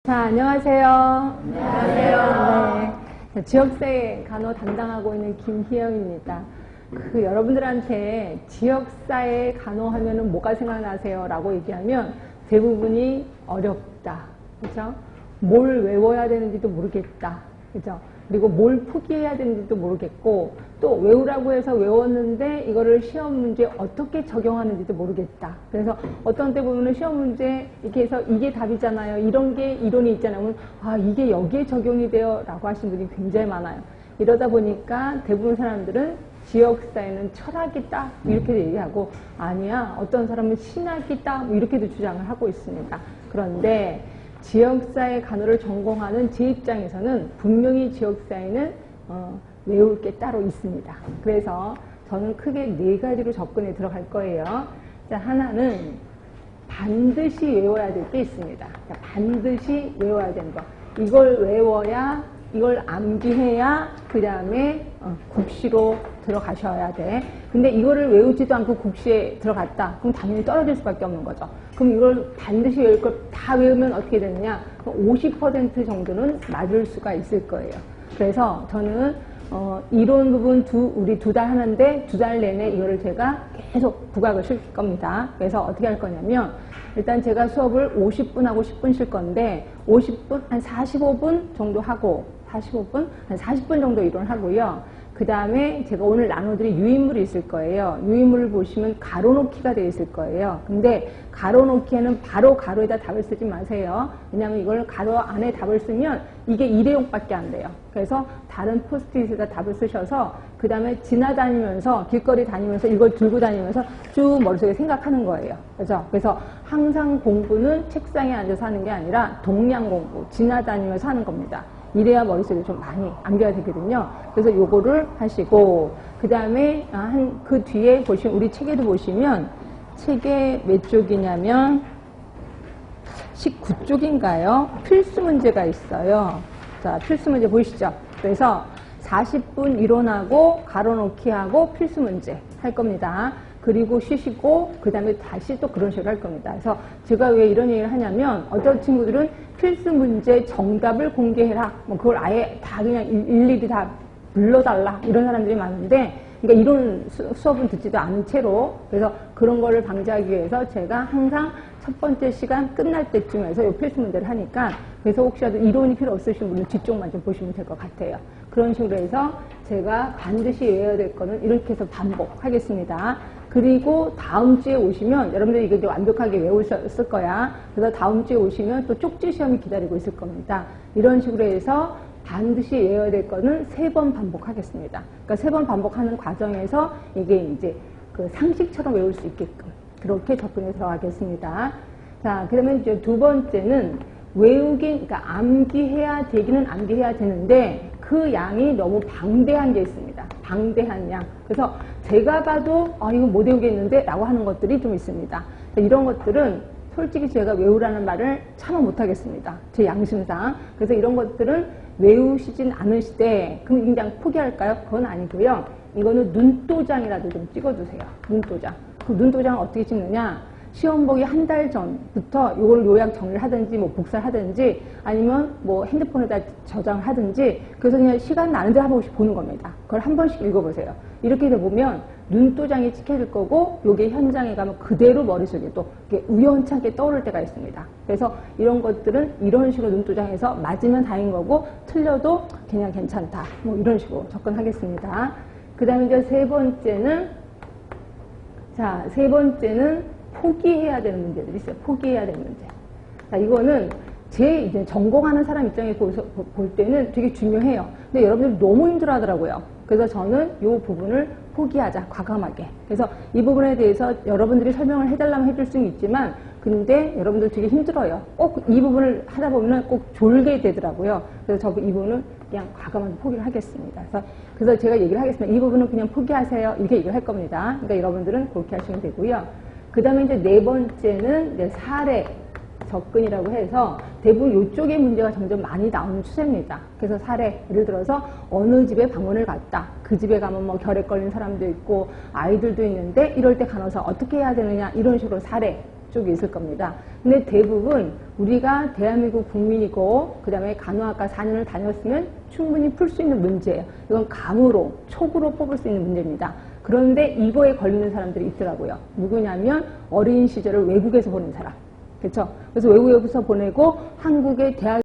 자, 안녕하세요. 안녕하세요. 네, 지역사회 간호 담당하고 있는 김희영입니다. 여러분들한테 지역사회 간호하면은 뭐가 생각나세요? 라고 얘기하면 대부분이 어렵다. 그죠? 뭘 외워야 되는지도 모르겠다. 그죠? 그리고 뭘 포기해야 되는지도 모르겠고, 또 외우라고 해서 외웠는데 이거를 시험 문제에 어떻게 적용하는지도 모르겠다. 그래서 어떤 때 보면은 시험 문제 이렇게 해서 이게 답이잖아요. 이런 게 이론이 있잖아요. 그러면 아, 이게 여기에 적용이 돼요. 라고 하신 분이 굉장히 많아요. 이러다 보니까 대부분 사람들은 지역사회는 철학이다. 이렇게 얘기하고, 아니야. 어떤 사람은 신학이다. 이렇게도 주장을 하고 있습니다. 그런데 지역사회 간호를 전공하는 제 입장에서는 분명히 지역사회는 외울 게 따로 있습니다. 그래서 저는 크게 4가지로 접근에 들어갈 거예요. 자, 하나는 반드시 외워야 될 게 있습니다. 자, 반드시 외워야 되는 거. 이걸 외워야, 이걸 암기해야 그 다음에 국시로 들어가셔야 돼. 근데 이거를 외우지도 않고 국시에 들어갔다. 그럼 당연히 떨어질 수밖에 없는 거죠. 그럼 이걸 반드시 외울 걸 다 외우면 어떻게 되느냐? 50% 정도는 맞을 수가 있을 거예요. 그래서 저는 이론 부분 우리 2달 하는데 2달 내내 이거를 제가 계속 부각을 시킬 겁니다. 그래서 어떻게 할 거냐면, 일단 제가 수업을 50분 하고 10분 쉴 건데 50분, 한 45분 정도 하고 45분, 한 40분 정도 이론을 하고요. 그 다음에 제가 오늘 나눠드릴 유인물이 있을 거예요. 유인물을 보시면 가로놓기가 되어 있을 거예요. 근데 가로놓기에는 바로 가로에다 답을 쓰지 마세요. 왜냐하면 이걸 가로 안에 답을 쓰면 이게 일회용밖에 안 돼요. 그래서 다른 포스트잇에다 답을 쓰셔서 그 다음에 지나다니면서 길거리 다니면서 이걸 들고 다니면서 쭉 머릿속에 생각하는 거예요. 그래서 항상 공부는 책상에 앉아서 하는 게 아니라 동량 공부, 지나다니면서 하는 겁니다. 이래야 머릿속에 좀 많이 암기가 되거든요. 그래서 요거를 하시고, 그 다음에 그 뒤에 보시면, 우리 책에도 보시면, 책에 몇 쪽이냐면 19쪽인가요? 필수 문제가 있어요. 자, 필수 문제 보이시죠? 그래서 40분 이론하고 가로놓기 하고 필수 문제 할 겁니다. 그리고 쉬시고 그 다음에 다시 또 그런 식으로 할 겁니다. 그래서 제가 왜 이런 얘기를 하냐면, 어떤 친구들은 필수 문제 정답을 공개해라, 뭐 그걸 아예 다 그냥 일일이 다 불러달라, 이런 사람들이 많은데, 그러니까 이런 수업은 듣지도 않은 채로, 그래서 그런 거를 방지하기 위해서 제가 항상 첫 번째 시간 끝날 때쯤에서 이 필수 문제를 하니까, 그래서 혹시라도 이론이 필요 없으신 분은 뒤쪽만 좀 보시면 될 것 같아요. 그런 식으로 해서 제가 반드시 외워야 될 거는 이렇게 해서 반복하겠습니다. 그리고 다음 주에 오시면, 여러분들이 이거 이제 완벽하게 외우셨을 거야. 그래서 다음 주에 오시면 또 쪽지 시험이 기다리고 있을 겁니다. 이런 식으로 해서 반드시 외워야 될 거는 3번 반복하겠습니다. 그러니까 3번 반복하는 과정에서 이게 이제 그 상식처럼 외울 수 있게끔 그렇게 접근해 들어가겠습니다. 자, 그러면 이제 2번째는 그러니까 암기해야 되기는 암기해야 되는데 그 양이 너무 방대한 게 있습니다. 방대한 양. 그래서 제가 봐도 이거 못 외우겠는데 라고 하는 것들이 좀 있습니다. 이런 것들은 솔직히 제가 외우라는 말을 참아 못하겠습니다. 제 양심상. 그래서 이런 것들은 외우시진 않으시되 그럼 그냥 포기할까요? 그건 아니고요. 이거는 눈도장이라도 좀 찍어두세요. 눈도장. 그 눈도장을 어떻게 찍느냐? 시험 보기 한 달 전부터 이걸 요약 정리를 하든지 뭐 복사를 하든지 아니면 뭐 핸드폰에다 저장을 하든지, 그래서 그냥 시간 나는 데 한 번씩 보는 겁니다. 그걸 한 번씩 읽어보세요. 이렇게 해서 보면 눈도장이 찍혀질 거고, 요게 현장에 가면 그대로 머릿속에 또 우연찮게 떠오를 때가 있습니다. 그래서 이런 것들은 이런 식으로 눈도장에서 맞으면 다행인 거고, 틀려도 그냥 괜찮다, 뭐 이런 식으로 접근하겠습니다. 그 다음에 이제 세 번째는 포기해야 되는 문제들이 있어요. 포기해야 되는 문제. 자, 이거는 제 이제 전공하는 사람 입장에서 볼 때는 되게 중요해요. 근데 여러분들이 너무 힘들어 하더라고요. 그래서 저는 이 부분을 포기하자, 과감하게. 그래서 이 부분에 대해서 여러분들이 설명을 해달라면 해줄 수는 있지만, 근데 여러분들 되게 힘들어요. 꼭 이 부분을 하다 보면 꼭 졸게 되더라고요. 그래서 이 부분은 그냥 과감하게 포기를 하겠습니다. 그래서 제가 얘기를 하겠습니다. 이 부분은 그냥 포기하세요. 이렇게 얘기를 할 겁니다. 그러니까 여러분들은 그렇게 하시면 되고요. 그 다음에 이제 4번째는 이제 사례 접근이라고 해서 대부분 이쪽의 문제가 점점 많이 나오는 추세입니다. 그래서 사례, 예를 들어서 어느 집에 방문을 갔다. 그 집에 가면 뭐 결핵 걸린 사람도 있고 아이들도 있는데 이럴 때 간호사 어떻게 해야 되느냐, 이런 식으로 사례 쪽이 있을 겁니다. 근데 대부분 우리가 대한민국 국민이고 그 다음에 간호학과 4년을 다녔으면 충분히 풀 수 있는 문제예요. 이건 감으로, 촉으로 뽑을 수 있는 문제입니다. 그런데 이거에 걸리는 사람들이 있더라고요. 누구냐면 어린 시절을 외국에서 보낸 사람. 그렇죠? 그래서 외국에서 보내고 한국의 대학